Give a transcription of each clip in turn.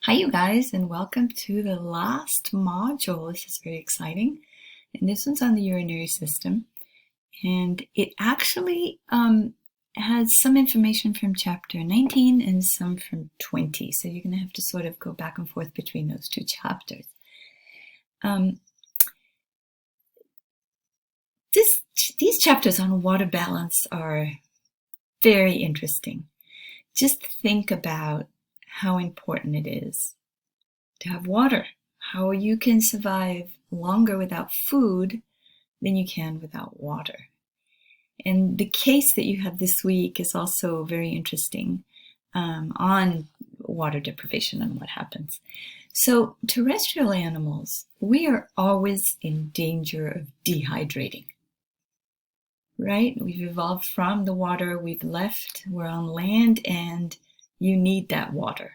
Hi, you guys, and welcome to the last module. This is very exciting. And this one's on the urinary system. And it actually has some information from chapter 19 and some from 20. So you're going to have to sort of go back and forth between those two chapters. These chapters on water balance are very interesting. Just think about how important it is to have water, how you can survive longer without food than you can without water. And the case that you have this week is also very interesting on water deprivation and what happens. So terrestrial animals, we are always in danger of dehydrating, right? We've evolved from the water, we've left, we're on land, and you need that water.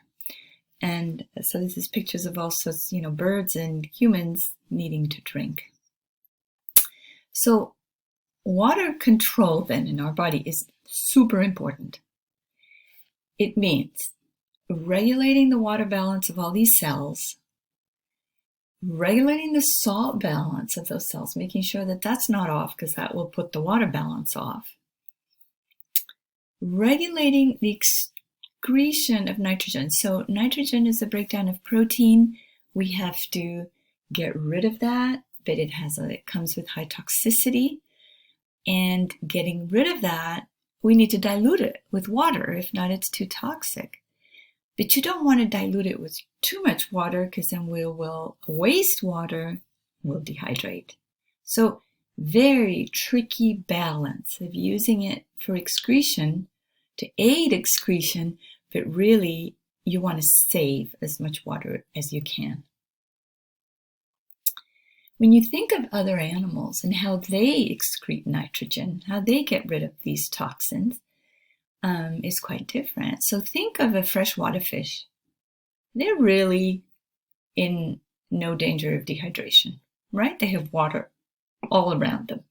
And so this is pictures of also, birds and humans needing to drink. So water control then in our body is super important. It means regulating the water balance of all these cells, regulating the salt balance of those cells, making sure that that's not off because that will put the water balance off. Regulating the excretion of nitrogen. So nitrogen is a breakdown of protein. We have to get rid of that, but it comes with high toxicity. And getting rid of that, we need to dilute it with water. If not, it's too toxic. But you don't want to dilute it with too much water because then we will waste water, we'll dehydrate. So very tricky balance of using it for excretion to aid excretion, but really you want to save as much water as you can. When you think of other animals and how they excrete nitrogen, how they get rid of these toxins, is quite different. So think of a freshwater fish. They're really in no danger of dehydration, right? They have water all around them.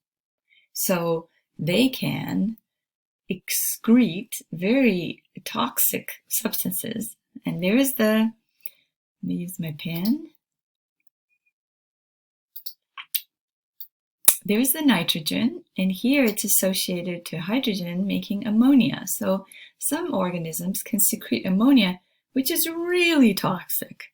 So they can excrete very toxic substances. And there's let me use my pen. There's the nitrogen, and here it's associated to hydrogen making ammonia. So some organisms can secrete ammonia, which is really toxic.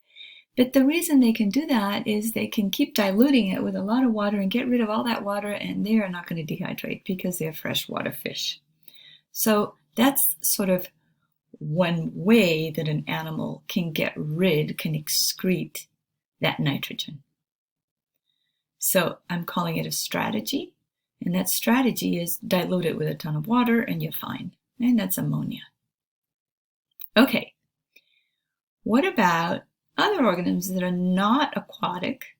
But the reason they can do that is they can keep diluting it with a lot of water and get rid of all that water, and they are not going to dehydrate because they're freshwater fish. So that's sort of one way that an animal can excrete that nitrogen. So I'm calling it a strategy, and that strategy is dilute it with a ton of water and you're fine. And that's ammonia. Okay, what about other organisms that are not aquatic?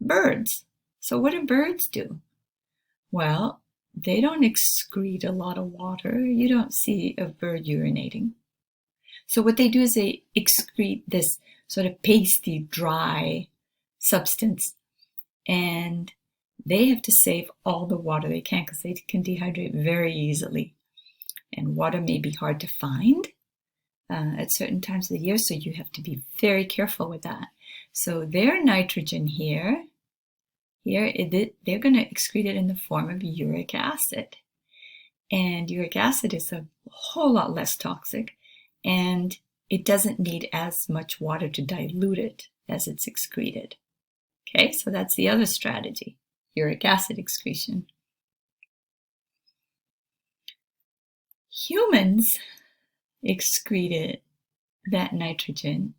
Birds. So what do birds do? Well, they don't excrete a lot of water. You don't see a bird urinating. So what they do is they excrete this sort of pasty, dry substance, and they have to save all the water they can because they can dehydrate very easily. And water may be hard to find at certain times of the year, so you have to be very careful with that. So their nitrogen here they're going to excrete it in the form of uric acid. And uric acid is a whole lot less toxic, and it doesn't need as much water to dilute it as it's excreted. Okay, so that's the other strategy, uric acid excretion. Humans excreted that nitrogen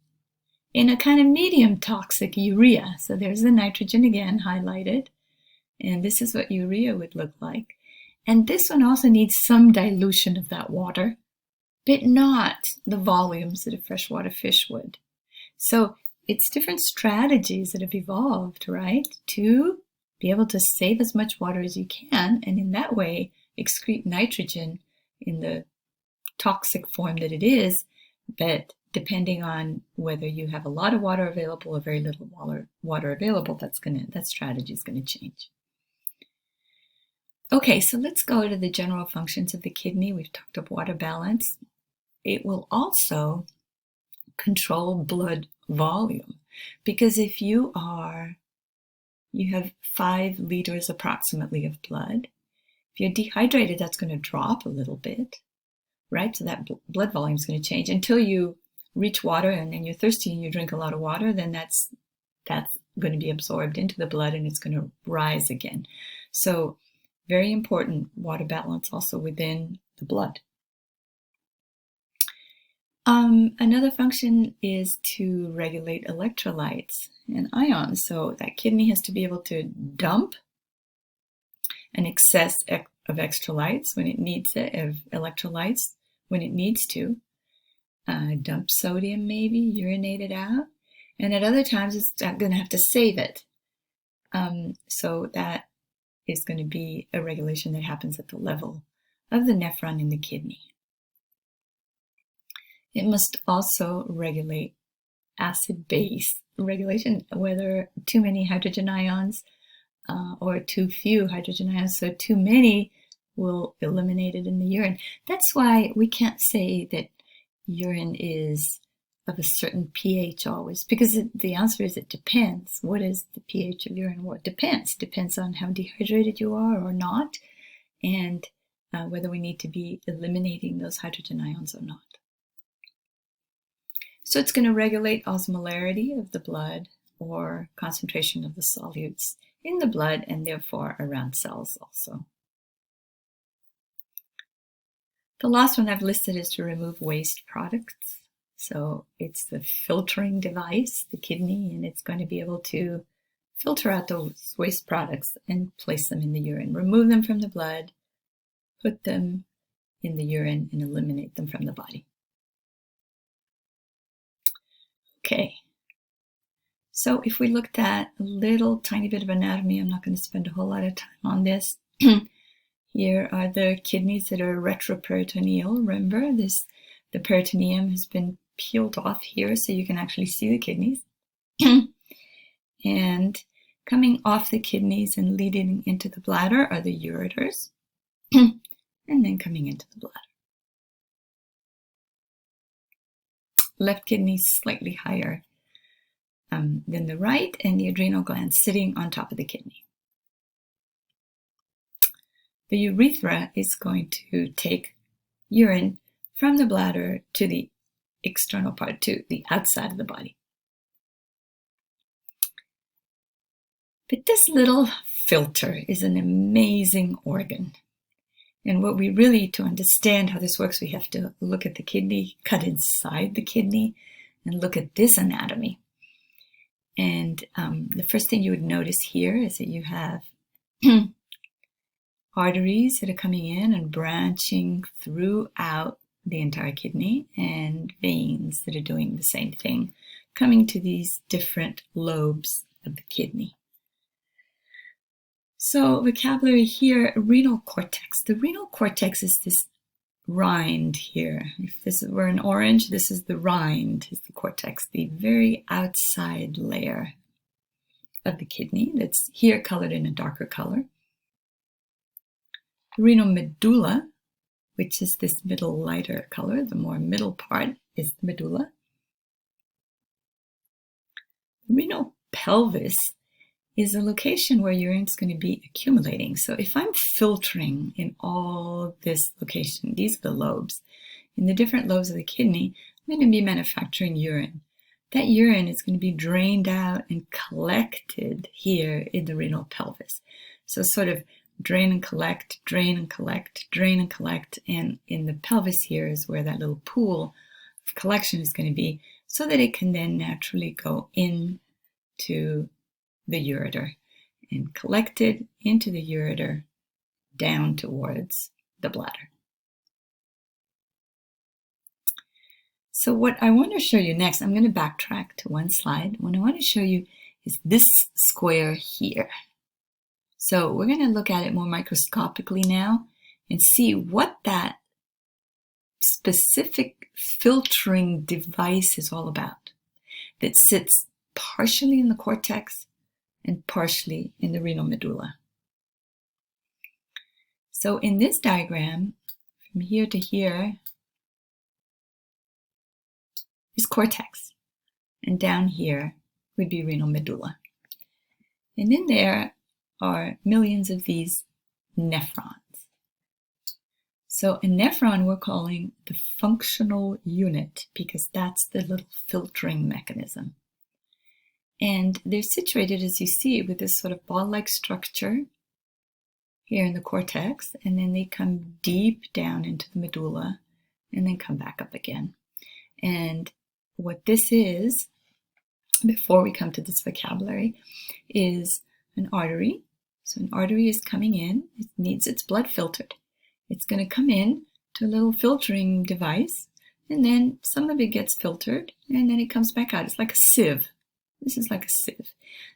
in a kind of medium toxic urea. So there's the nitrogen again highlighted, and this is what urea would look like. And this one also needs some dilution of that water, but not the volumes that a freshwater fish would. So it's different strategies that have evolved, right, to be able to save as much water as you can, and in that way excrete nitrogen in the toxic form that it is, but depending on whether you have a lot of water available or very little water available, that strategy is going to change. Okay, so let's go to the general functions of the kidney. We've talked about water balance. It will also control blood volume. Because if you have 5 liters approximately of blood, if you're dehydrated, that's going to drop a little bit, right? So that blood volume is going to change until you reach water, and then you're thirsty and you drink a lot of water, then that's going to be absorbed into the blood and it's going to rise again. So very important water balance also within the blood. Another function is to regulate electrolytes and ions. So that kidney has to be able to dump an excess of electrolytes when it needs when it needs to. Dump sodium, maybe urinate it out, and at other times it's going to have to save it. So that is going to be a regulation that happens at the level of the nephron in the kidney. It must also regulate acid-base regulation, whether too many hydrogen ions or too few hydrogen ions. So too many will eliminate it in the urine. That's why we can't say that urine is of a certain pH always, because the answer is it depends. What is the pH of urine? Well, it depends on how dehydrated you are or not, and whether we need to be eliminating those hydrogen ions or not. So it's going to regulate osmolarity of the blood, or concentration of the solutes in the blood and therefore around cells also. The last one I've listed is to remove waste products. So it's the filtering device, the kidney, and it's going to be able to filter out those waste products and place them in the urine, remove them from the blood, put them in the urine, and eliminate them from the body. Okay, so if we looked at a little tiny bit of anatomy, I'm not going to spend a whole lot of time on this. Here are the kidneys that are retroperitoneal. Remember, the peritoneum has been peeled off here so you can actually see the kidneys. And coming off the kidneys and leading into the bladder are the ureters, and then coming into the bladder. Left kidney slightly higher than the right, and the adrenal gland sitting on top of the kidney. The urethra is going to take urine from the bladder to the external part, to the outside of the body. But this little filter is an amazing organ. And what we really, to understand how this works, we have to look at the kidney, cut inside the kidney, and look at this anatomy. And the first thing you would notice here is that you have arteries that are coming in and branching throughout the entire kidney, and veins that are doing the same thing, coming to these different lobes of the kidney. So vocabulary here, renal cortex. The renal cortex is this rind here. If this were an orange, this is the rind, is the cortex, the very outside layer of the kidney that's here colored in a darker color. The renal medulla, which is this middle lighter color, the more middle part is the medulla. The renal pelvis is a location where urine is going to be accumulating. So if I'm filtering in all this location, these are the lobes. In the different lobes of the kidney, I'm going to be manufacturing urine. That urine is going to be drained out and collected here in the renal pelvis. So sort of drain and collect, drain and collect, drain and collect. And in the pelvis here is where that little pool of collection is going to be, so that it can then naturally go into the ureter and collected into the ureter down towards the bladder. So what I want to show you next, I'm going to backtrack to one slide. What I want to show you is this square here. So we're going to look at it more microscopically now and see what that specific filtering device is all about, that sits partially in the cortex and partially in the renal medulla. So in this diagram, from here to here is cortex. and down here would be renal medulla. And in there are millions of these nephrons. So a nephron we're calling the functional unit because that's the little filtering mechanism. And they're situated, as you see, with this sort of ball-like structure here in the cortex, and then they come deep down into the medulla and then come back up again. And what this is, before we come to this vocabulary, is an artery. So an artery is coming in, it needs its blood filtered. It's going to come in to a little filtering device, and then some of it gets filtered, and then it comes back out. It's like a sieve. This is like a sieve.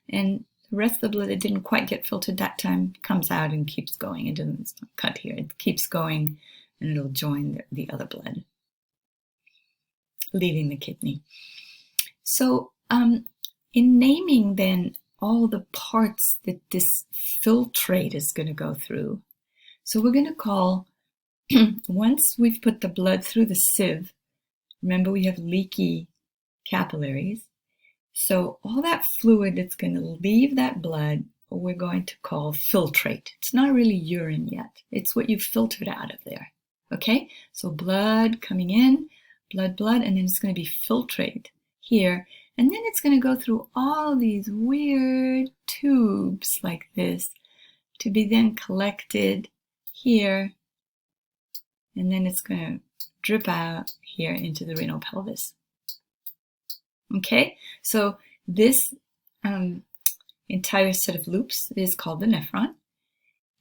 And the rest of the blood that didn't quite get filtered that time comes out and keeps going. It's not cut here. It keeps going, and it'll join the other blood, leaving the kidney. So in naming then all the parts that this filtrate is going to go through, so we're going to call, once we've put the blood through the sieve, remember we have leaky capillaries, so all that fluid that's going to leave that blood, we're going to call filtrate. It's not really urine yet. It's what you've filtered out of there. Okay? So blood coming in, blood, and then it's going to be filtrate here. And then it's going to go through all these weird tubes like this to be then collected here. And then it's going to drip out here into the renal pelvis. Okay, so this entire set of loops is called the nephron.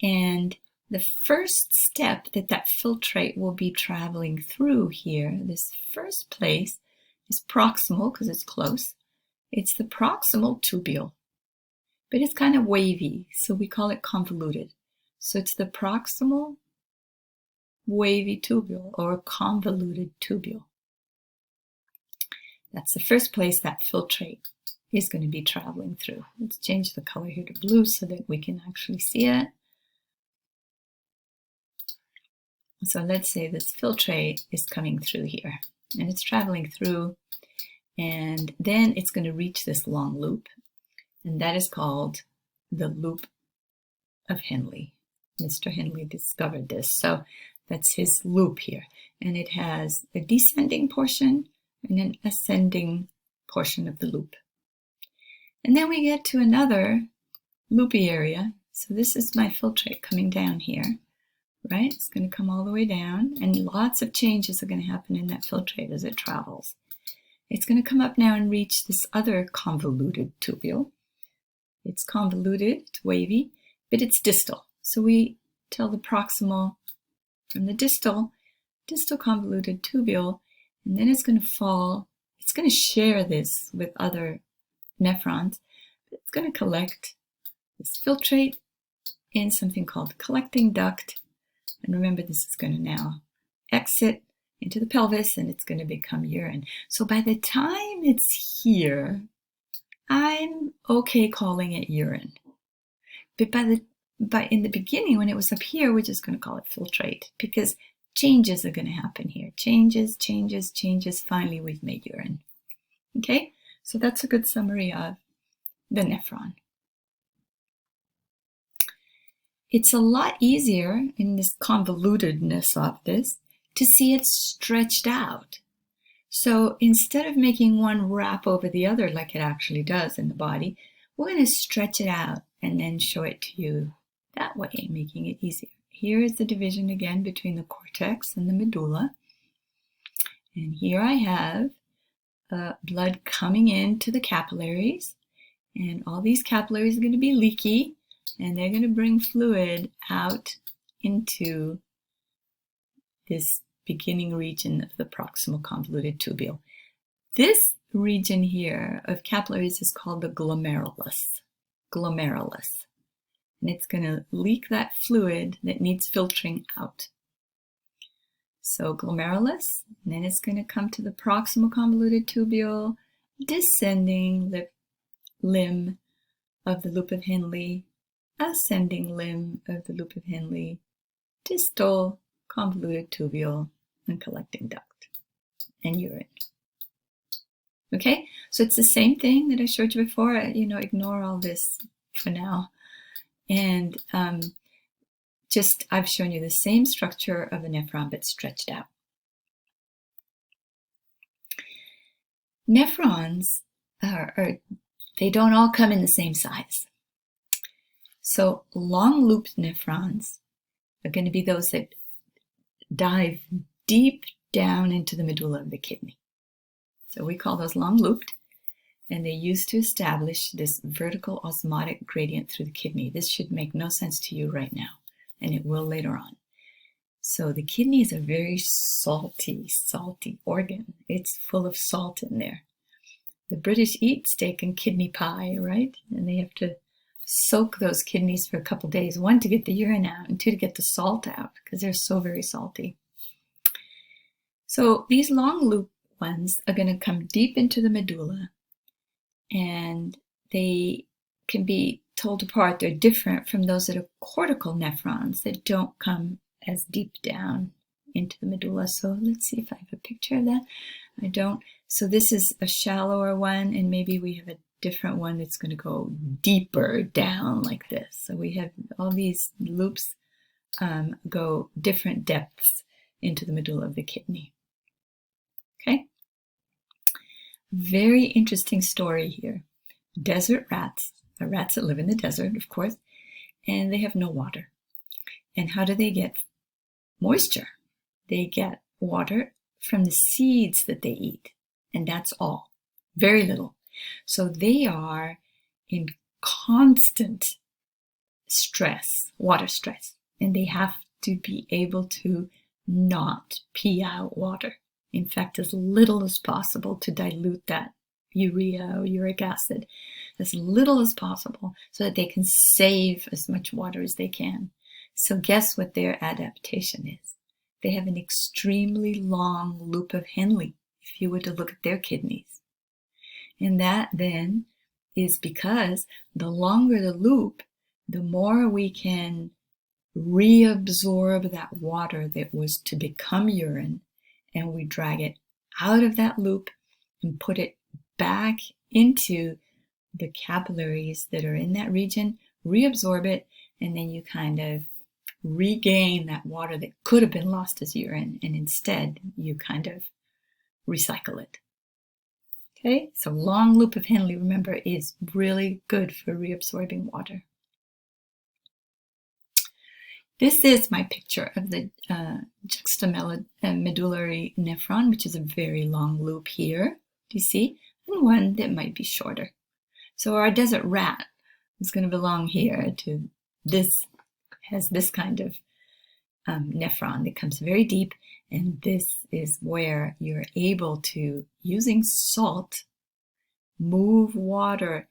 And the first step that filtrate will be traveling through here, this first place, is proximal because it's close. It's the proximal tubule, but it's kind of wavy, so we call it convoluted. So it's the proximal wavy tubule or convoluted tubule. That's the first place that filtrate is going to be traveling through. Let's change the color here to blue so that we can actually see it. So let's say this filtrate is coming through here, and it's traveling through, and then it's going to reach this long loop, and that is called the loop of Henle. Mr. Henle discovered this, so that's his loop here, and it has a descending portion and an ascending portion of the loop. And then we get to another loopy area. So this is my filtrate coming down here, right? It's going to come all the way down, and lots of changes are going to happen in that filtrate as it travels. It's going to come up now and reach this other convoluted tubule. It's convoluted, it's wavy, but it's distal. So we tell the proximal from the distal convoluted tubule, and then it's going to fall. It's going to share this with other nephrons, but it's going to collect this filtrate in something called collecting duct. And remember, this is going to now exit into the pelvis, and it's going to become urine. So by the time it's here, I'm okay calling it urine. But in the beginning, when it was up here, we're just going to call it filtrate because changes are going to happen here. Changes. Finally, we've made urine. Okay, so that's a good summary of the nephron. It's a lot easier in this convolutedness of this to see it stretched out. So instead of making one wrap over the other like it actually does in the body, we're going to stretch it out and then show it to you that way, making it easier. Here is the division again between the cortex and the medulla. And here I have blood coming into the capillaries. And all these capillaries are going to be leaky, and they're going to bring fluid out into this beginning region of the proximal convoluted tubule. This region here of capillaries is called the glomerulus. Glomerulus. And it's going to leak that fluid that needs filtering out. So glomerulus, and then it's going to come to the proximal convoluted tubule, descending limb of the loop of Henle, ascending limb of the loop of Henle, distal convoluted tubule, and collecting duct, and urine. Okay, so it's the same thing that I showed you before. Ignore all this for now. And I've shown you the same structure of a nephron, but stretched out. Nephrons they don't all come in the same size. So long-looped nephrons are going to be those that dive deep down into the medulla of the kidney. So we call those long-looped, and they're used to establish this vertical osmotic gradient through the kidney. This should make no sense to you right now, and it will later on. So the kidney is a very salty organ. It's full of salt in there. The British eat steak and kidney pie, right? And they have to soak those kidneys for a couple days, 1 to get the urine out and 2 to get the salt out because they're so very salty. So these long loop ones are going to come deep into the medulla, and they can be told apart. They're different from those that are cortical nephrons that don't come as deep down into the medulla. So let's see if I have a picture of that. I don't. So this is a shallower one, and maybe we have a different one that's going to go deeper down like this. So we have all these loops go different depths into the medulla of the kidney. Okay? Very interesting story here. Desert rats, rats that live in the desert, of course, and they have no water. And how do they get moisture? They get water from the seeds that they eat, and that's all. Very little. So they are in constant stress, water stress, and they have to be able to not pee out water. In fact, as little as possible to dilute that urea or uric acid, as little as possible, so that they can save as much water as they can. So guess what their adaptation is? They have an extremely long loop of Henle, if you were to look at their kidneys. And that then is because the longer the loop, the more we can reabsorb that water that was to become urine, and we drag it out of that loop and put it back into the capillaries that are in that region, reabsorb it, and then you kind of regain that water that could have been lost as urine, and instead you kind of recycle it. Okay, so long loop of Henle, remember, is really good for reabsorbing water. This is my picture of the juxtamedullary nephron, which is a very long loop here, do you see? And one that might be shorter. So our desert rat is going to belong here to this, has this kind of nephron that comes very deep, and this is where you're able to, using salt, move water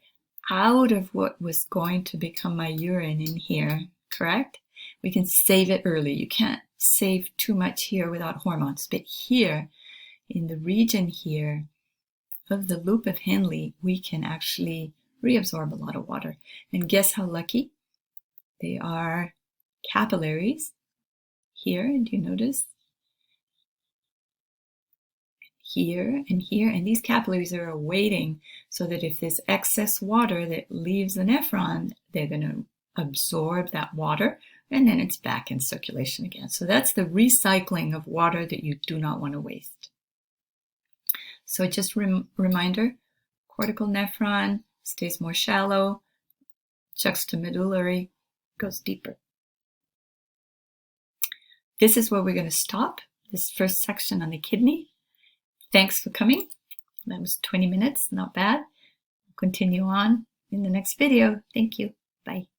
out of what was going to become my urine in here, correct? We can save it early. You can't save too much here without hormones, but here, in the region here of the loop of Henle, we can actually reabsorb a lot of water. And guess how lucky? They are capillaries here, and do you notice? Here and here, and these capillaries are awaiting so that if there's excess water that leaves the nephron, they're going to absorb that water, and then it's back in circulation again. So that's the recycling of water that you do not want to waste. So just reminder, cortical nephron stays more shallow, juxtamedullary goes deeper. This is where we're going to stop this first section on the kidney. Thanks for coming. That was 20 minutes, not bad. We'll continue on in the next video. Thank you. Bye.